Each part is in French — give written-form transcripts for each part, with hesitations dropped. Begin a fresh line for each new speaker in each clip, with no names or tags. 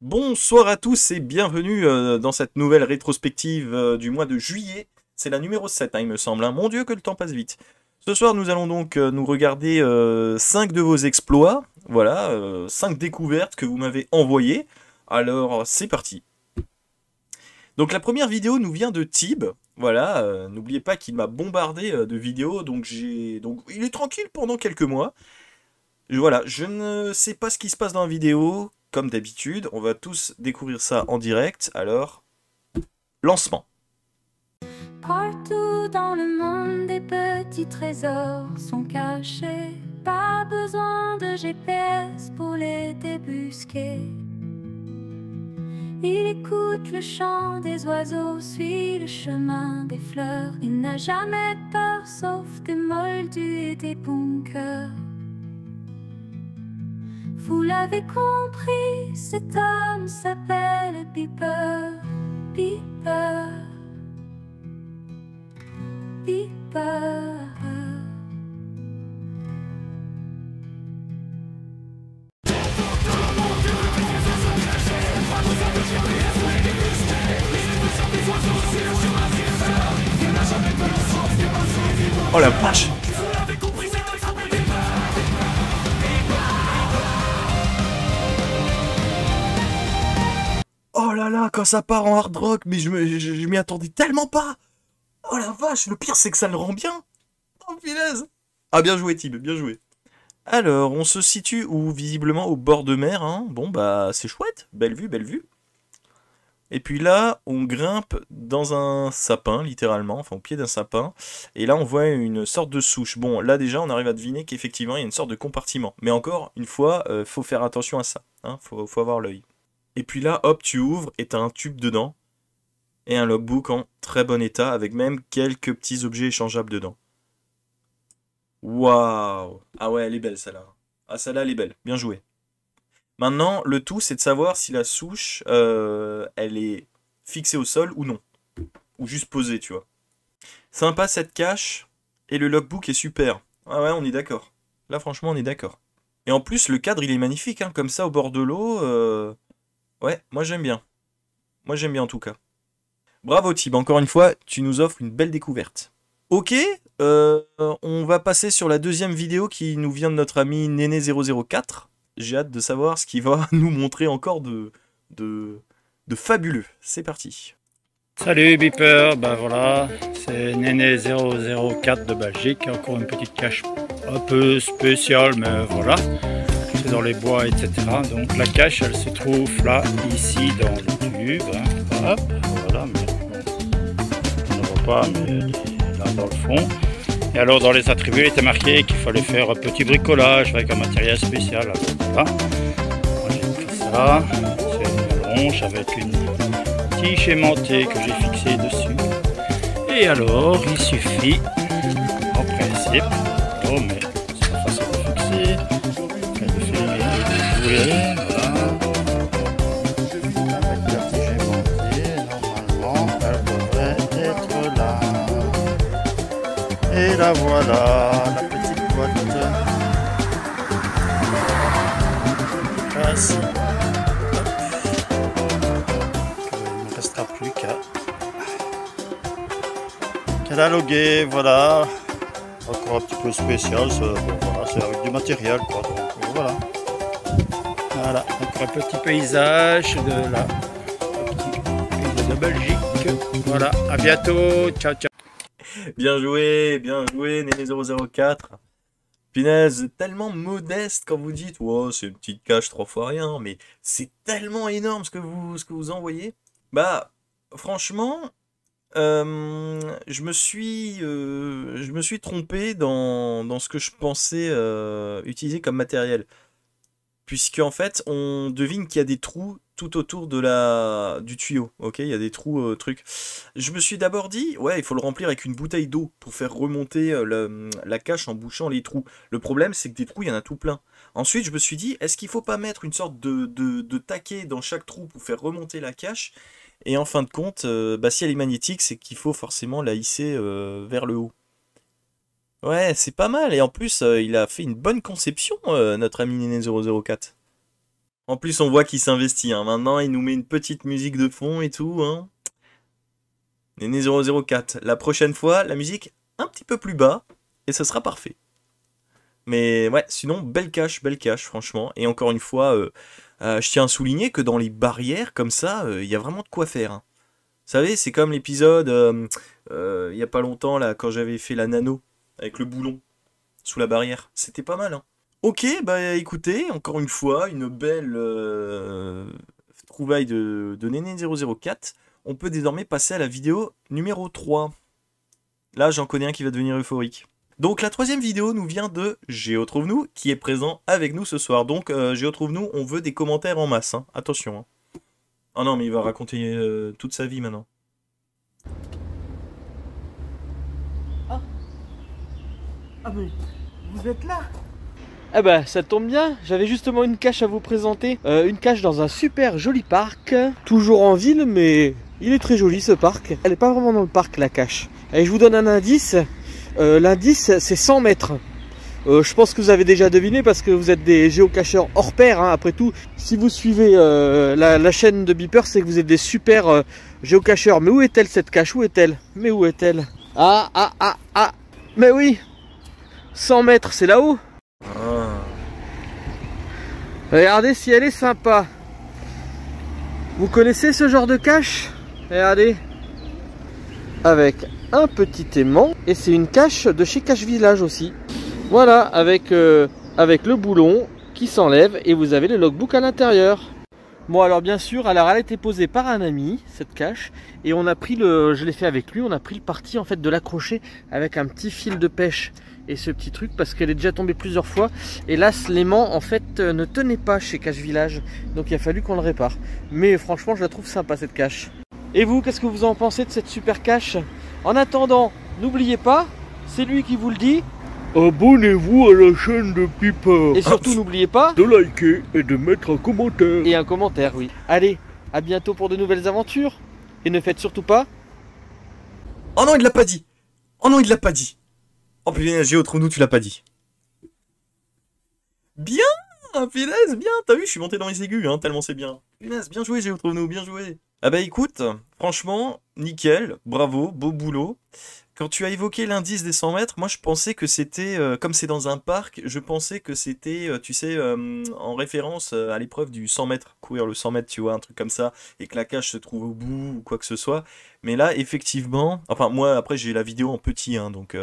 Bonsoir à tous et bienvenue dans cette nouvelle rétrospective du mois de juillet. C'est la numéro 7, hein, il me semble, hein. Mon Dieu, que le temps passe vite. Ce soir, nous allons donc nous regarder 5 de vos exploits. Voilà, 5 découvertes que vous m'avez envoyées. Alors, c'est parti. Donc la première vidéo nous vient de Tib. Voilà, n'oubliez pas qu'il m'a bombardé de vidéos, donc il est tranquille pendant quelques mois. Voilà, je ne sais pas ce qui se passe dans la vidéo, comme d'habitude, on va tous découvrir ça en direct, alors, lancement.
Partout dans le monde, des petits trésors sont cachés. Pas besoin de GPS pour les débusquer. Il écoute le chant des oiseaux, suit le chemin des fleurs. Il n'a jamais peur, sauf des moldus et des bunkers. Vous l'avez compris, cet homme s'appelle Beeper. Beeper. Beeper.
Oh la vache! Oh là là, quand ça part en hard rock, mais je m'y attendais tellement pas! Oh la vache, le pire c'est que ça le rend bien! Oh punaise! Ah bien joué Tib, bien joué. Alors, on se situe où, visiblement au bord de mer, hein. Bon bah c'est chouette, belle vue, belle vue. Et puis là, on grimpe dans un sapin, littéralement, enfin au pied d'un sapin. Et là, on voit une sorte de souche. Bon, là déjà, on arrive à deviner qu'effectivement, il y a une sorte de compartiment. Mais encore une fois, faut faire attention à ça. Hein, faut avoir l'œil. Et puis là, hop, tu ouvres et t'as un tube dedans. Et un logbook en très bon état, avec même quelques petits objets échangeables dedans. Waouh! Ah ouais, elle est belle celle-là. Ah, celle-là, elle est belle. Bien joué. Maintenant, le tout, c'est de savoir si la souche, elle est fixée au sol ou non. Ou juste posée, tu vois. Sympa cette cache, et le logbook est super. Ah ouais, on est d'accord. Là, franchement, on est d'accord. Et en plus, le cadre, il est magnifique, hein, comme ça, au bord de l'eau. Ouais, moi j'aime bien. Moi j'aime bien en tout cas. Bravo Tib, encore une fois, tu nous offres une belle découverte. Ok, on va passer sur la deuxième vidéo qui nous vient de notre ami Néné004. J'ai hâte de savoir ce qu'il va nous montrer encore de fabuleux. C'est parti.
Salut Beeper, ben voilà, c'est Néné004 de Belgique, encore une petite cache un peu spéciale, mais voilà, c'est dans les bois, etc. Donc la cache, elle se trouve là, ici, dans le tube, hein. Hop, voilà, mais on ne voit pas, mais elle est là dans le fond. Et alors dans les attributs, il était marqué qu'il fallait faire un petit bricolage avec un matériel spécial. Alors, voilà, moi j'ai pris ça, c'est une longe avec une tige aimantée que j'ai fixée dessus. Et alors, il suffit, en principe, oh mais c'est pas facile de fixer, de filmer et de jouer, voilà. Avec la tige aimantée, normalement, elle devrait être là. Et la voilà, la petite boîte. Voici. Il ne restera plus qu'à la loguer, voilà. Encore un petit peu spécial, bon, voilà, c'est avec du matériel, quoi. Donc voilà. Voilà, encore un petit paysage de la petite pays de Belgique. Voilà, à bientôt, ciao ciao.
Bien joué, Néné004. Punaise, tellement modeste quand vous dites, wow, c'est une petite cache 3 fois rien, mais c'est tellement énorme ce que vous envoyez. Bah, franchement, je me suis trompé dans ce que je pensais utiliser comme matériel. Puisque en fait, on devine qu'il y a des trous tout autour du tuyau, ok? Il y a des trous, trucs. Je me suis d'abord dit, ouais, il faut le remplir avec une bouteille d'eau pour faire remonter la cache en bouchant les trous. Le problème, c'est que des trous, il y en a tout plein. Ensuite, je me suis dit, est-ce qu'il faut pas mettre une sorte de taquet dans chaque trou pour faire remonter la cache? Et en fin de compte, bah, si elle est magnétique, c'est qu'il faut forcément la hisser vers le haut. Ouais, c'est pas mal. Et en plus, il a fait une bonne conception, notre ami Néné004. En plus, on voit qu'il s'investit. Hein. Maintenant, il nous met une petite musique de fond et tout. Hein. Néné 004. La prochaine fois, la musique un petit peu plus bas. Et ce sera parfait. Mais ouais, sinon, belle cache, franchement. Et encore une fois, je tiens à souligner que dans les barrières, comme ça, il y a vraiment de quoi faire. Hein. Vous savez, c'est comme l'épisode, il y a pas longtemps, là, quand j'avais fait la nano, avec le boulon, sous la barrière. C'était pas mal, hein. Ok, bah écoutez, encore une fois, une belle trouvaille de Néné 004. On peut désormais passer à la vidéo numéro 3. Là, j'en connais un qui va devenir euphorique. Donc la troisième vidéo nous vient de Géotrouve-nous, qui est présent avec nous ce soir. Donc Géotrouve-nous, on veut des commentaires en masse, hein. Attention. Hein. Oh non, mais il va raconter toute sa vie maintenant.
Ah mais vous êtes là?
Ah bah ça tombe bien, j'avais justement une cache à vous présenter, une cache dans un super joli parc, toujours en ville mais il est très joli ce parc. Elle n'est pas vraiment dans le parc la cache. Et je vous donne un indice, l'indice c'est 100 mètres. Je pense que vous avez déjà deviné parce que vous êtes des géocacheurs hors pair, hein. Après tout, si vous suivez la chaîne de Beeper, c'est que vous êtes des super géocacheurs. Mais où est-elle cette cache? Où est-elle? Mais où est-elle? Ah, mais oui, 100 mètres, c'est là-haut. Regardez si elle est sympa. Vous connaissez ce genre de cache? Regardez. Avec un petit aimant. Et c'est une cache de chez Cache Village aussi. Voilà, avec le boulon qui s'enlève et vous avez le logbook à l'intérieur. Bon alors bien sûr, alors elle a été posée par un ami, cette cache, et on a pris je l'ai fait avec lui, on a pris le parti en fait de l'accrocher avec un petit fil de pêche et ce petit truc parce qu'elle est déjà tombée plusieurs fois. Et là, l'aimant en fait ne tenait pas chez Cache Village, donc il a fallu qu'on le répare. Mais franchement, je la trouve sympa cette cache. Et vous, qu'est-ce que vous en pensez de cette super cache? En attendant, n'oubliez pas, c'est lui qui vous le dit.
Abonnez-vous à la chaîne de Beeper.
Et surtout, n'oubliez pas
de liker et de mettre un commentaire.
Et un commentaire, oui. Allez, à bientôt pour de nouvelles aventures. Et ne faites surtout pas...
Oh non, il l'a pas dit. Oh non, il l'a pas dit. Oh putain, Géotrouve-nous, tu l'as pas dit. Bien, punaise, bien. T'as vu, je suis monté dans les aigus, hein, tellement c'est bien. Punaise, bien joué, Géotrouve-nous, bien joué. Ah bah écoute, franchement, nickel, bravo, beau boulot. Quand tu as évoqué l'indice des 100 mètres, moi je pensais que c'était, comme c'est dans un parc, je pensais que c'était, tu sais, en référence à l'épreuve du 100 mètres, courir le 100 mètres, tu vois, un truc comme ça, et que la cage se trouve au bout ou quoi que ce soit. Mais là, effectivement, enfin moi après j'ai la vidéo en petit, hein, donc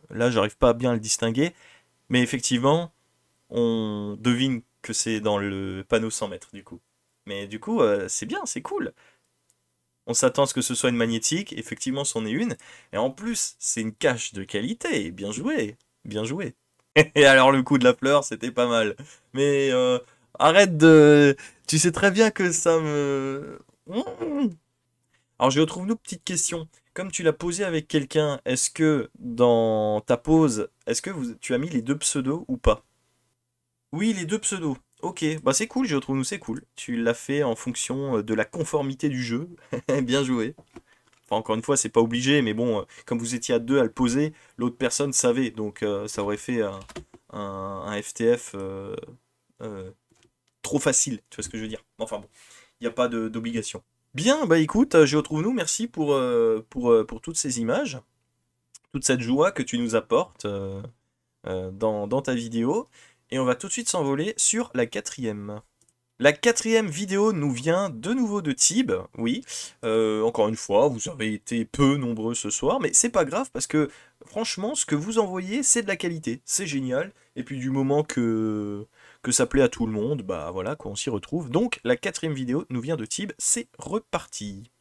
là j'arrive pas à bien le distinguer, mais effectivement, on devine que c'est dans le panneau 100 mètres du coup. Mais du coup, c'est bien, c'est cool. On s'attend à ce que ce soit une magnétique, effectivement c'en est une, et en plus c'est une cache de qualité, bien joué, bien joué. Et alors le coup de la fleur, c'était pas mal. Mais arrête de... Tu sais très bien que ça me... Alors je retrouve nos petites questions. Comme tu l'as posé avec quelqu'un, est-ce que dans ta pose, est-ce que tu as mis les deux pseudos ou pas? Oui, les deux pseudos. Ok, bah c'est cool, Géotrouve-nous, c'est cool. Tu l'as fait en fonction de la conformité du jeu. Bien joué. Enfin, encore une fois, c'est pas obligé, mais bon, comme vous étiez à deux à le poser, l'autre personne savait. Donc ça aurait fait un FTF trop facile, tu vois ce que je veux dire. Enfin bon, il n'y a pas d'obligation. Bien, bah écoute, Géotrouve-nous, merci pour toutes ces images, toute cette joie que tu nous apportes dans ta vidéo. Et on va tout de suite s'envoler sur la quatrième. La quatrième vidéo nous vient de nouveau de Tib, oui. Encore une fois, vous avez été peu nombreux ce soir, mais c'est pas grave parce que franchement, ce que vous envoyez, c'est de la qualité, c'est génial. Et puis du moment que ça plaît à tout le monde, bah voilà, quoi, on s'y retrouve. Donc la quatrième vidéo nous vient de Tib, c'est reparti.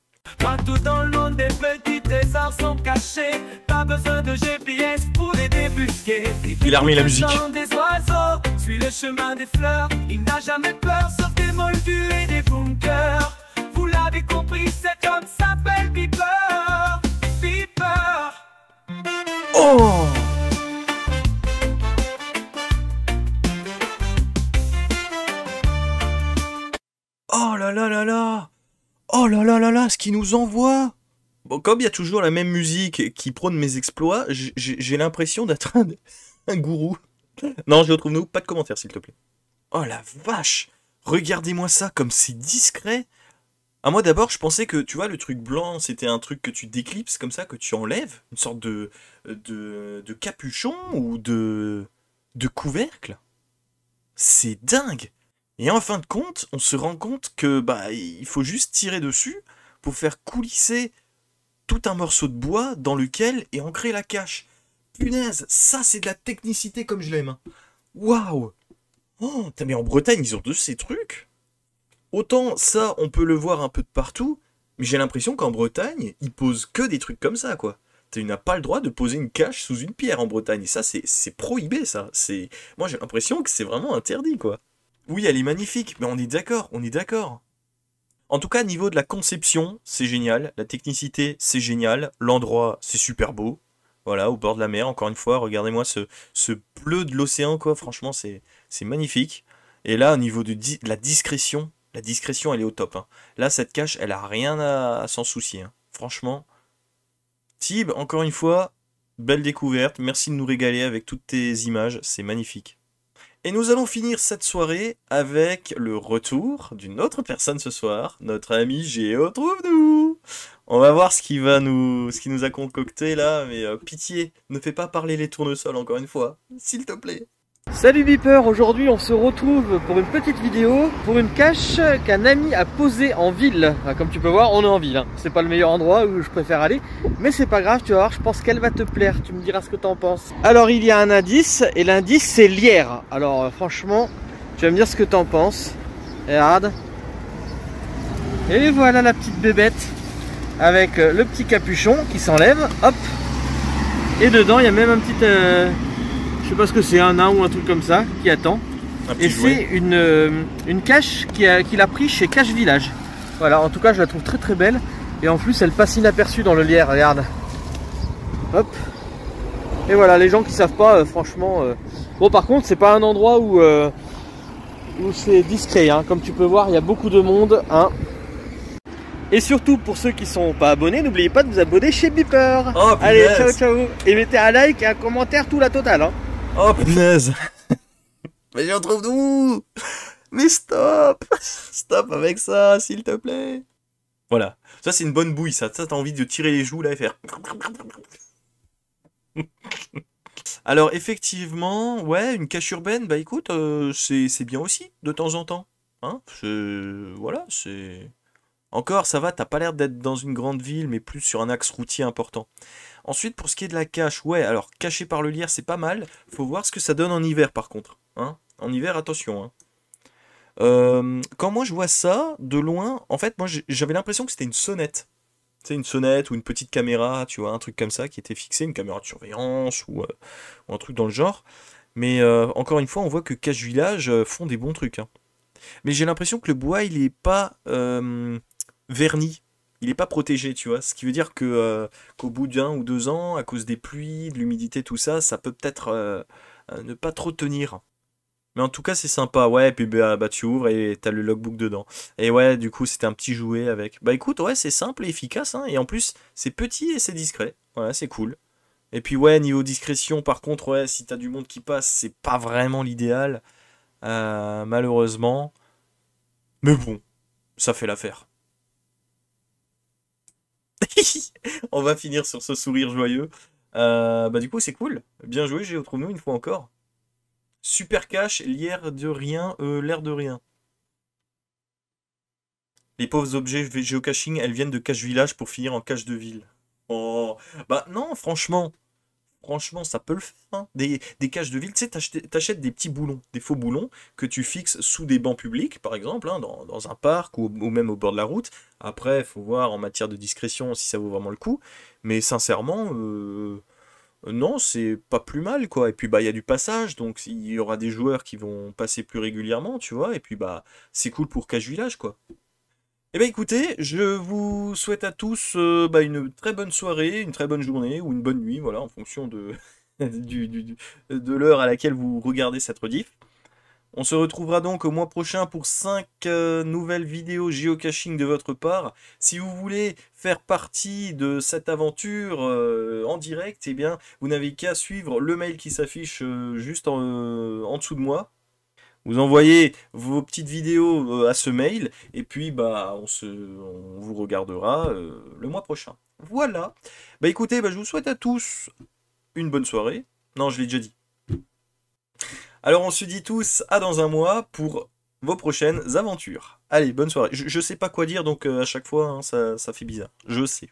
Partout dans le monde, des petits trésors sont cachés. Pas besoin de GPS pour les débusquer.
Il a remis la musique.
Des oiseaux, suit le chemin des fleurs. Il n'a jamais peur, sauf des moldus et des bunkers. Vous l'avez compris, cet homme s'appelle Beeper. Beeper.
Oh! Oh là là là là! Oh là là là là, ce qu'il nous envoie! Bon, comme il y a toujours la même musique qui prône mes exploits, j'ai l'impression d'être un gourou. Non, Géotrouve-nous, pas de commentaires s'il te plaît. Oh la vache! Regardez-moi ça, comme c'est discret. Ah, moi d'abord, je pensais que, tu vois, le truc blanc, c'était un truc que tu déclipses comme ça, que tu enlèves, une sorte de capuchon ou de couvercle. C'est dingue. Et en fin de compte, on se rend compte que bah il faut juste tirer dessus pour faire coulisser tout un morceau de bois dans lequel est ancrée la cache. Punaise, ça c'est de la technicité comme je l'aime. Waouh. Oh, putain, mais en Bretagne, ils ont de ces trucs. Autant ça, on peut le voir un peu de partout, mais j'ai l'impression qu'en Bretagne, ils posent que des trucs comme ça, quoi. Tu n'as pas le droit de poser une cache sous une pierre en Bretagne. Et ça, c'est prohibé, ça. Moi, j'ai l'impression que c'est vraiment interdit, quoi. Oui, elle est magnifique, mais on est d'accord, on est d'accord. En tout cas, niveau de la conception, c'est génial. La technicité, c'est génial. L'endroit, c'est super beau. Voilà, au bord de la mer, encore une fois, regardez-moi ce bleu de l'océan, quoi. Franchement, c'est magnifique. Et là, au niveau de la discrétion, elle est au top, hein. Là, cette cache, elle a rien à s'en soucier, hein. Franchement. Tib, encore une fois, belle découverte. Merci de nous régaler avec toutes tes images. C'est magnifique. Et nous allons finir cette soirée avec le retour d'une autre personne ce soir, notre ami Géo, trouve-nous. On va voir ce qu'il nous a concocté là, mais pitié, ne fais pas parler les tournesols encore une fois, s'il te plaît.
Salut Beeper, aujourd'hui on se retrouve pour une petite vidéo, pour une cache qu'un ami a posée en ville. Comme tu peux voir, on est en ville, hein. C'est pas le meilleur endroit où je préfère aller, mais c'est pas grave, tu vas voir, je pense qu'elle va te plaire, tu me diras ce que t'en penses. Alors il y a un indice, et l'indice c'est lierre. Alors franchement, tu vas me dire ce que t'en penses. Regarde. Et voilà la petite bébête, avec le petit capuchon qui s'enlève, hop. Et dedans il y a même un petit... je sais pas ce que c'est, un nain ou un truc comme ça, qui attend. Et c'est une cache qu'il a pris chez Cache Village. Voilà, en tout cas je la trouve très très belle. Et en plus elle passe inaperçue dans le lierre, regarde. Hop. Et voilà, les gens qui savent pas, franchement... Bon par contre c'est pas un endroit où c'est discret, hein. Comme tu peux voir, il y a beaucoup de monde, hein. Et surtout pour ceux qui sont pas abonnés, n'oubliez pas de vous abonner chez Beeper.
Oh,
allez, ciao ciao. Et mettez un like et un commentaire, tout la totale, hein.
Oh punaise. Mais j'en trouve d'où? Mais stop. Stop avec ça, s'il te plaît. Voilà. Ça, c'est une bonne bouille, ça. Ça, t'as envie de tirer les joues, là, et faire... Alors, effectivement, ouais, une cache urbaine, bah écoute, c'est bien aussi, de temps en temps. Hein, voilà, c'est... Encore, ça va, t'as pas l'air d'être dans une grande ville, mais plus sur un axe routier important. Ensuite, pour ce qui est de la cache, ouais, alors, caché par le lierre, c'est pas mal. Faut voir ce que ça donne en hiver, par contre. Hein, en hiver, attention, hein. Quand moi je vois ça, de loin, en fait, moi j'avais l'impression que c'était une sonnette. Tu sais, une sonnette ou une petite caméra, tu vois, un truc comme ça, qui était fixé, une caméra de surveillance ou un truc dans le genre. Mais encore une fois, on voit que Cache Village font des bons trucs, hein. Mais j'ai l'impression que le bois, il est pas verni. Il n'est pas protégé, tu vois. Ce qui veut dire que qu'au bout d'1 ou 2 ans, à cause des pluies, de l'humidité, tout ça, ça peut peut-être ne pas trop tenir. Mais en tout cas, c'est sympa. Ouais, et puis bah, tu ouvres et t'as le logbook dedans. Et ouais, du coup, c'était un petit jouet avec. Bah écoute, ouais, c'est simple et efficace, hein. Et en plus, c'est petit et c'est discret. Ouais, c'est cool. Et puis ouais, niveau discrétion, par contre, ouais, si t'as du monde qui passe, c'est pas vraiment l'idéal. Malheureusement. Mais bon, ça fait l'affaire. On va finir sur ce sourire joyeux. Bah du coup, c'est cool. Bien joué, Géo, trouve-nous une fois encore. Super cache, l'air de rien, l'air de rien. Les pauvres objets géocaching, elles viennent de cache village pour finir en cache de ville. Oh, bah non, franchement, ça peut le faire, hein. Des caches de ville, tu sais, t'achètes des petits boulons, des faux boulons, que tu fixes sous des bancs publics, par exemple, hein, dans un parc ou même au bord de la route. Après, il faut voir en matière de discrétion si ça vaut vraiment le coup. Mais sincèrement... non, c'est pas plus mal, quoi. Et puis, bah, il y a du passage, donc il y aura des joueurs qui vont passer plus régulièrement, tu vois. Et puis, bah, c'est cool pour Cache Village, quoi. Eh bien, écoutez, je vous souhaite à tous bah, une très bonne soirée, une très bonne journée ou une bonne nuit, voilà, en fonction de, de l'heure à laquelle vous regardez cette rediff. On se retrouvera donc au mois prochain pour 5 nouvelles vidéos géocaching de votre part. Si vous voulez faire partie de cette aventure en direct, eh bien, vous n'avez qu'à suivre le mail qui s'affiche juste en dessous de moi. Vous envoyez vos petites vidéos à ce mail, et puis bah on vous regardera le mois prochain. Voilà. Bah écoutez, bah, je vous souhaite à tous une bonne soirée. Non, je l'ai déjà dit. Alors on se dit tous à dans un mois pour vos prochaines aventures. Allez, bonne soirée. Je sais pas quoi dire, donc à chaque fois, hein, ça fait bizarre. Je sais.